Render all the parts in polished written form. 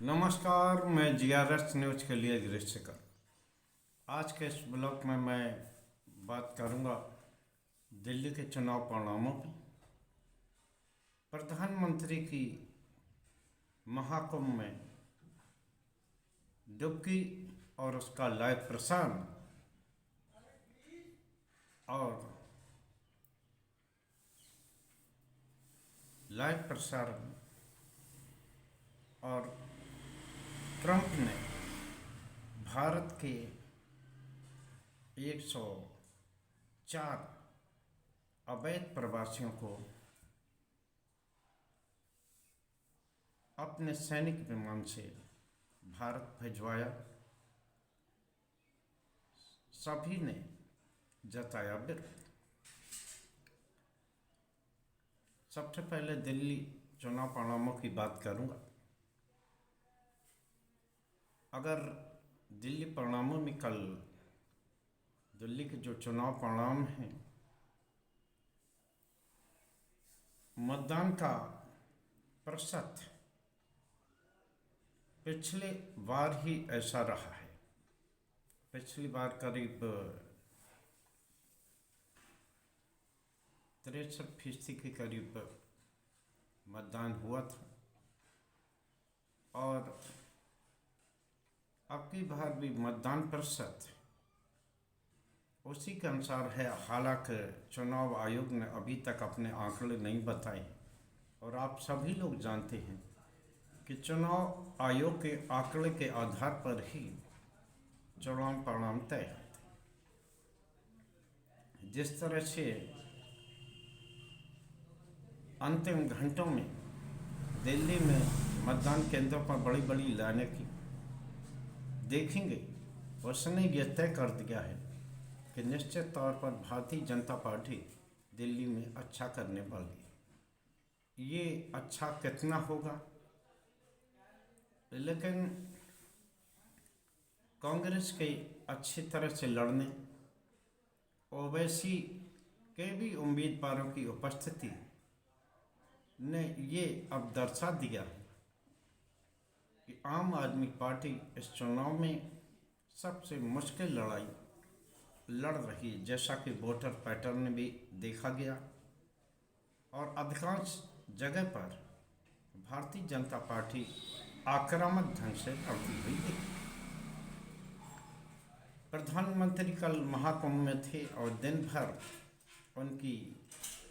नमस्कार, मैं GRS news के लिए गिरीश शेखर। आज के इस ब्लॉग में मैं बात करूंगा दिल्ली के चुनाव परिणामों की। प्रधानमंत्री की महाकुंभ में डुबकी और उसका लाइव प्रसारण और ट्रंप ने भारत के 104 अवैध प्रवासियों को अपने सैनिक विमान से भारत भिजवाया। सभी ने जताया विरोध। सबसे पहले दिल्ली चुनाव परिणामों की बात करूंगा। अगर दिल्ली परिणामों में कल दिल्ली के जो चुनाव परिणाम हैं, मतदान का प्रतिशत पिछले बार ही ऐसा रहा है। पिछली बार करीब 63% के करीब मतदान हुआ था और अब की बार भी मतदान प्रतिशत उसी के अनुसार है। हालांकि चुनाव आयोग ने अभी तक अपने आंकड़े नहीं बताए और आप सभी लोग जानते हैं कि चुनाव आयोग के आंकड़े के आधार पर ही चुनाव परिणाम तय होते। जिस तरह से अंतिम घंटों में दिल्ली में मतदान केंद्रों पर बड़ी बड़ी लाइनें की देखेंगे, उसने यह तय कर दिया है कि निश्चित तौर पर भारतीय जनता पार्टी दिल्ली में अच्छा करने वाली है। ये अच्छा कितना होगा, लेकिन कांग्रेस के अच्छी तरह से लड़ने, ओवैसी के भी उम्मीदवारों की उपस्थिति ने ये अब दर्शा दिया है कि आम आदमी पार्टी इस चुनाव में सबसे मुश्किल लड़ाई लड़ रही है, जैसा कि वोटर पैटर्न में भी देखा गया और अधिकांश जगह पर भारतीय जनता पार्टी आक्रामक ढंग से लड़ती हुई दिखी। प्रधानमंत्री कल महाकुंभ में थे और दिन भर उनकी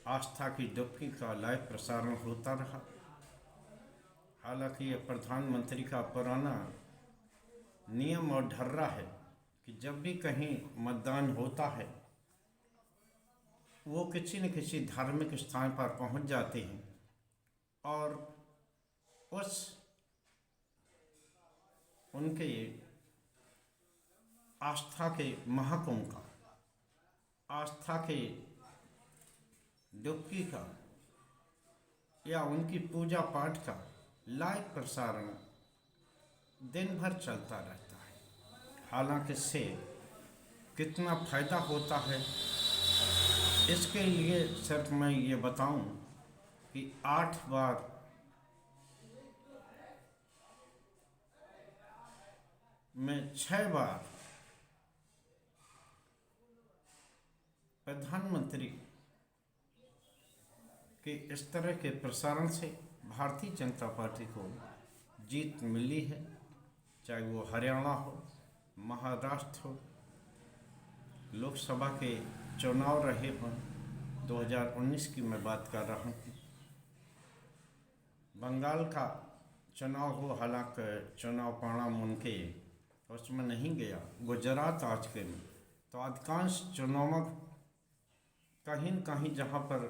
आस्था की डुबकी का लाइव प्रसारण होता रहा। हालांकि यह प्रधानमंत्री का पुराना नियम और ढर्रा है कि जब भी कहीं मतदान होता है वो किसी न किसी धार्मिक स्थान पर पहुंच जाते हैं और उस उनके आस्था के महाकुंभ का, आस्था के डुबकी का या उनकी पूजा पाठ का लाइव प्रसारण दिन भर चलता रहता है। हालांकि इससे कितना फायदा होता है, इसके लिए सिर्फ मैं ये बताऊं कि 8 बार में 6 बार प्रधानमंत्री के इस तरह के प्रसारण से भारतीय जनता पार्टी को जीत मिली है। चाहे वो हरियाणा हो, महाराष्ट्र हो, लोकसभा के चुनाव रहे हों, 2019 की मैं बात कर रहा हूँ, बंगाल का चुनाव हो, हालांकि चुनाव परिणाम उनके उसमें नहीं गया, गुजरात आज के में, तो अधिकांश चुनाव कहीं न कहीं जहाँ पर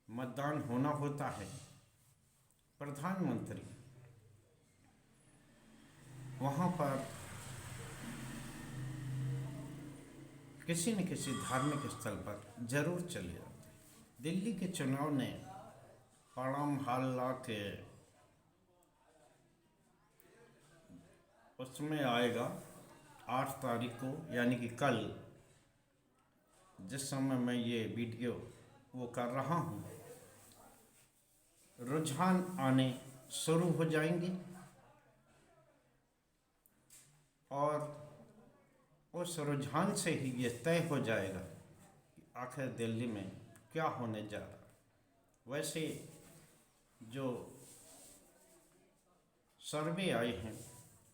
मतदान होना होता है, प्रधानमंत्री वहाँ पर किसी न किसी धार्मिक स्थल पर जरूर चले जाते। दिल्ली के चुनाव ने परिणाम हालांकि उसमें आएगा 8 तारीख को, यानी कि कल, जिस समय मैं ये वीडियो वो कर रहा हूँ, रुझान आने शुरू हो जाएंगे और उस रुझान से ही ये तय हो जाएगा कि आखिर दिल्ली में क्या होने जा रहा। वैसे जो सर्वे आए हैं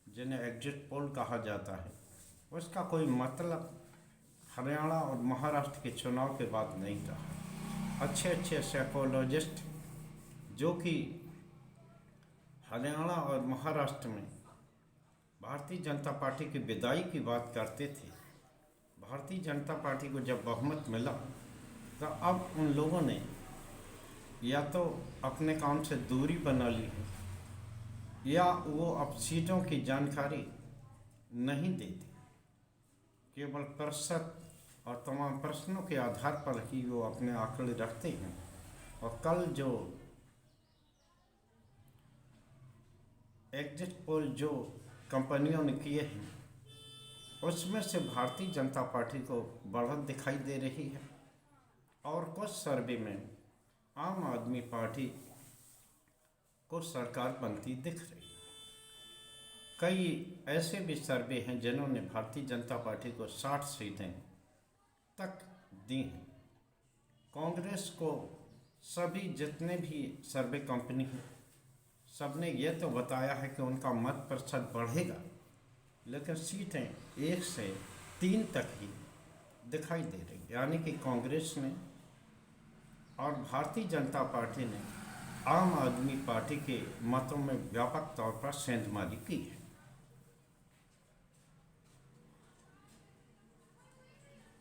जिन्हें एग्जिट पोल कहा जाता है, उसका कोई मतलब हरियाणा और महाराष्ट्र के चुनाव के बाद नहीं रहा। अच्छे अच्छे साइकोलॉजिस्ट जो कि हरियाणा और महाराष्ट्र में भारतीय जनता पार्टी की विदाई की बात करते थे, भारतीय जनता पार्टी को जब बहुमत मिला तो अब उन लोगों ने या तो अपने काम से दूरी बना ली है या वो अब सीटों की जानकारी नहीं देते, केवल प्रतिशत और तमाम प्रश्नों के आधार पर ही वो अपने आंकड़े रखते हैं। और कल जो एग्जिट पोल जो कंपनियों ने किए हैं उसमें से भारतीय जनता पार्टी को बढ़त दिखाई दे रही है और कुछ सर्वे में आम आदमी पार्टी को सरकार बनती दिख रही है। कई ऐसे भी सर्वे हैं जिन्होंने भारतीय जनता पार्टी को 60 सीटें तक दी हैं। कांग्रेस को सभी जितने भी सर्वे कंपनी हैं सबने ये तो बताया है कि उनका मत प्रतिशत बढ़ेगा, लेकिन सीटें 1 से 3 तक ही दिखाई दे रही, यानी कि कांग्रेस ने और भारतीय जनता पार्टी ने आम आदमी पार्टी के मतों में व्यापक तौर पर सेंधमारी की है।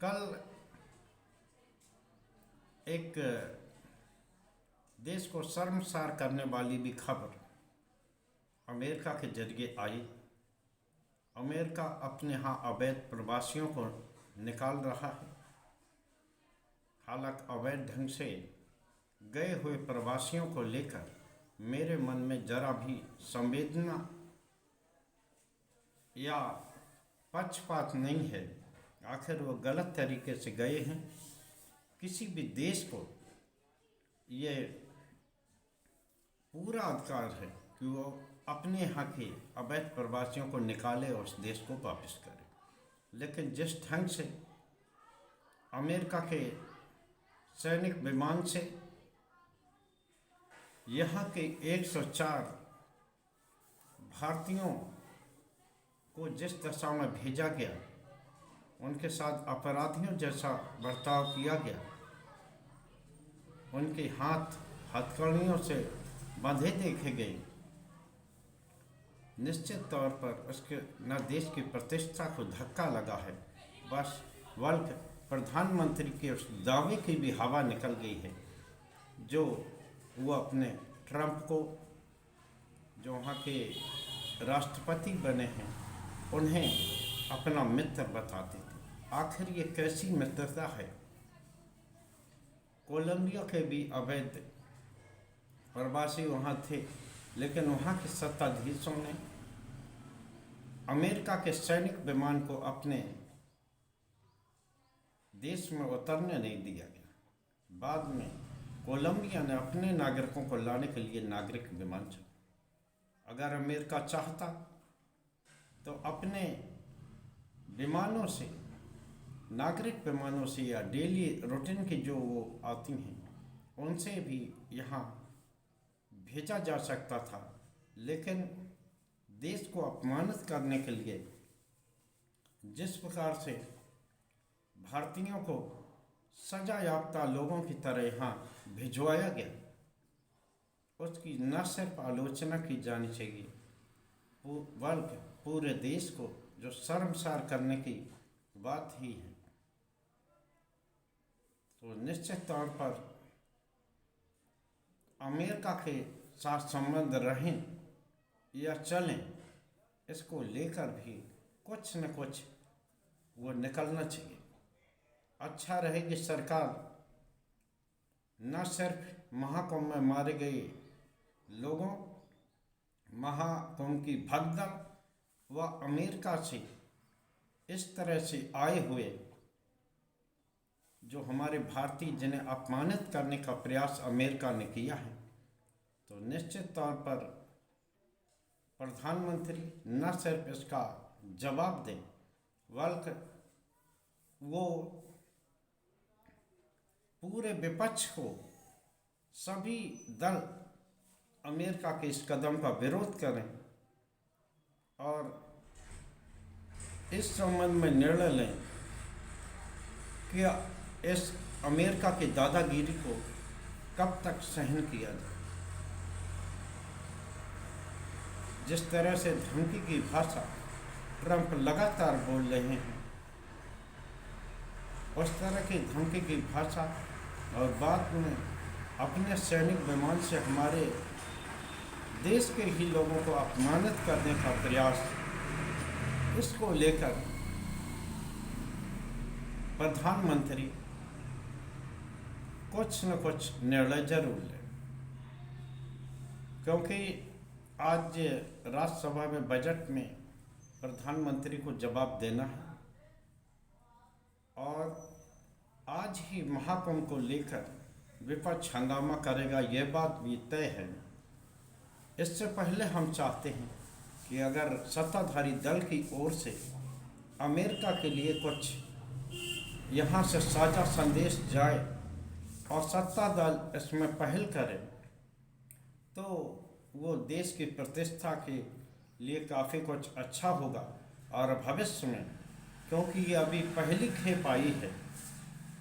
कल एक देश को शर्मसार करने वाली भी खबर अमेरिका के जरिए आई। अमेरिका अपने यहाँ अवैध प्रवासियों को निकाल रहा है। हालांकि अवैध ढंग से गए हुए प्रवासियों को लेकर मेरे मन में जरा भी संवेदना या पक्षपात नहीं है। आखिर वो गलत तरीके से गए हैं। किसी भी देश को ये पूरा अधिकार है कि वो अपने यहाँ के अवैध प्रवासियों को निकाले और उस देश को वापस करे, लेकिन जिस ढंग से अमेरिका के सैनिक विमान से यहाँ के 104 भारतीयों को जिस दशा में भेजा गया, उनके साथ अपराधियों जैसा बर्ताव किया गया, उनके हाथ हथकड़ियों से बंधे देखे गए, निश्चित तौर पर उसके न देश की प्रतिष्ठा को धक्का लगा है, बस बल्कि प्रधानमंत्री के उस दावे की भी हवा निकल गई है जो वो अपने ट्रंप को, जो वहाँ के राष्ट्रपति बने हैं, उन्हें अपना मित्र बताते थे। आखिर ये कैसी मित्रता है। कोलंबिया के भी अवैध प्रवासी वहाँ थे, लेकिन वहाँ के सत्ताधीशों ने अमेरिका के सैनिक विमान को अपने देश में उतरने नहीं दिया गया। बाद में कोलंबिया ने अपने नागरिकों को लाने के लिए नागरिक विमान चला। अगर अमेरिका चाहता तो अपने विमानों से, नागरिक विमानों से या डेली रूटीन की जो वो आती हैं उनसे भी यहाँ भेजा जा सकता था, लेकिन देश को अपमानित करने के लिए जिस प्रकार से भारतीयों को सजा याफ्ता लोगों की तरह यहाँ भिजवाया गया, उसकी न सिर्फ आलोचना की जानी चाहिए, बल्कि पूरे देश को जो शर्मसार करने की बात ही है। तो निश्चित तौर पर अमेरिका के साथ संबंध रहें या चलें, इसको लेकर भी कुछ न कुछ वो निकलना चाहिए। अच्छा रहे कि सरकार न सिर्फ महाकुंभ में मारे गए लोगों, महाकुंभ की भगदड़ व अमेरिका से इस तरह से आए हुए जो हमारे भारतीय, जिन्हें अपमानित करने का प्रयास अमेरिका ने किया है, तो निश्चित तौर पर प्रधानमंत्री न सिर्फ इसका जवाब दें, बल्कि वो पूरे विपक्ष को, सभी दल अमेरिका के इस कदम का विरोध करें और इस संबंध में निर्णय लें कि इस अमेरिका की दादागिरी को कब तक सहन किया जाए। जिस तरह से धमकी की भाषा ट्रंप लगातार बोल रहे हैं, उस तरह की धमकी की भाषा और बाद में अपने सैनिक विमान से हमारे देश के ही लोगों को अपमानित करने का प्रयास, इसको लेकर प्रधानमंत्री कुछ न कुछ निर्णय जरूर लें, क्योंकि आज राज्यसभा में बजट में प्रधानमंत्री को जवाब देना है और आज ही महाकुंभ को लेकर विपक्ष हंगामा करेगा, यह बात भी तय है। इससे पहले हम चाहते हैं कि अगर सत्ताधारी दल की ओर से अमेरिका के लिए कुछ यहाँ से साझा संदेश जाए और सत्ता दल इसमें पहल करे, तो वो देश की प्रतिष्ठा के लिए काफ़ी कुछ अच्छा होगा। और भविष्य में, क्योंकि ये अभी पहली खेप आई है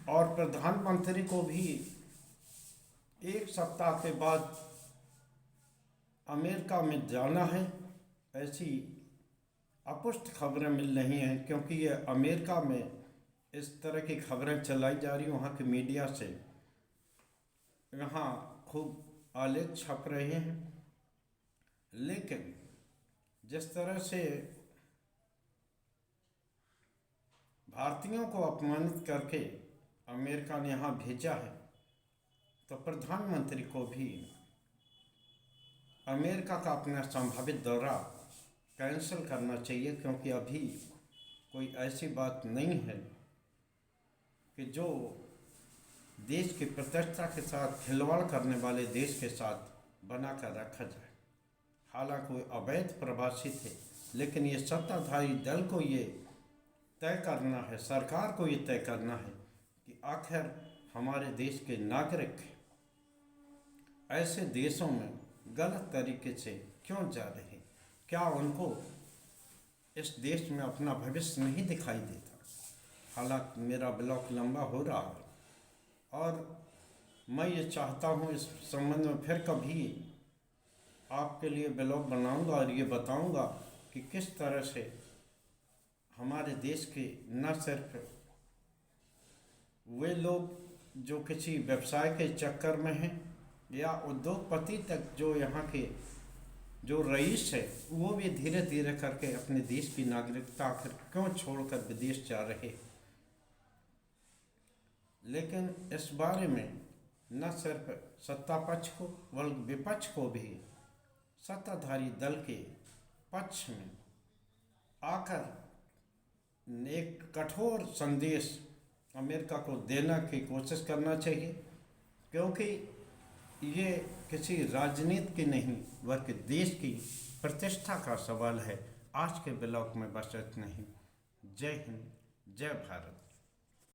और प्रधानमंत्री को भी एक सप्ताह के बाद अमेरिका में जाना है, ऐसी अपुष्ट खबरें मिल रही हैं, क्योंकि ये अमेरिका में इस तरह की खबरें चलाई जा रही, वहाँ के मीडिया से यहाँ खूब आलेख छप रहे हैं। लेकिन जिस तरह से भारतीयों को अपमानित करके अमेरिका ने यहाँ भेजा है, तो प्रधानमंत्री को भी अमेरिका का अपना संभावित दौरा कैंसिल करना चाहिए, क्योंकि अभी कोई ऐसी बात नहीं है कि जो देश की प्रतिष्ठा के साथ खिलवाड़ करने वाले देश के साथ बना कर रखा जाए। हालांकि कोई अवैध प्रवासी थे, लेकिन ये सत्ताधारी दल को ये तय करना है, सरकार को ये तय करना है कि आखिर हमारे देश के नागरिक ऐसे देशों में गलत तरीके से क्यों जा रहे हैं। क्या उनको इस देश में अपना भविष्य नहीं दिखाई देता। हालांकि मेरा ब्लॉग लंबा हो रहा है और मैं ये चाहता हूँ इस संबंध में फिर कभी आपके लिए ब्लॉग बनाऊंगा और ये बताऊंगा कि किस तरह से हमारे देश के न सिर्फ वे लोग जो किसी व्यवसाय के चक्कर में हैं या उद्योगपति तक, जो यहाँ के जो रईस है, वो भी धीरे धीरे करके अपने देश की नागरिकता आखिर क्यों छोड़कर विदेश जा रहे। लेकिन इस बारे में न सिर्फ सत्ता पक्ष को बल्कि विपक्ष को भी सत्ताधारी दल के पक्ष में आकर एक कठोर संदेश अमेरिका को देने की कोशिश करना चाहिए, क्योंकि ये किसी राजनीति की नहीं बल्कि देश की प्रतिष्ठा का सवाल है। आज के ब्लॉग में बस इतना ही। जय हिंद, जय भारत।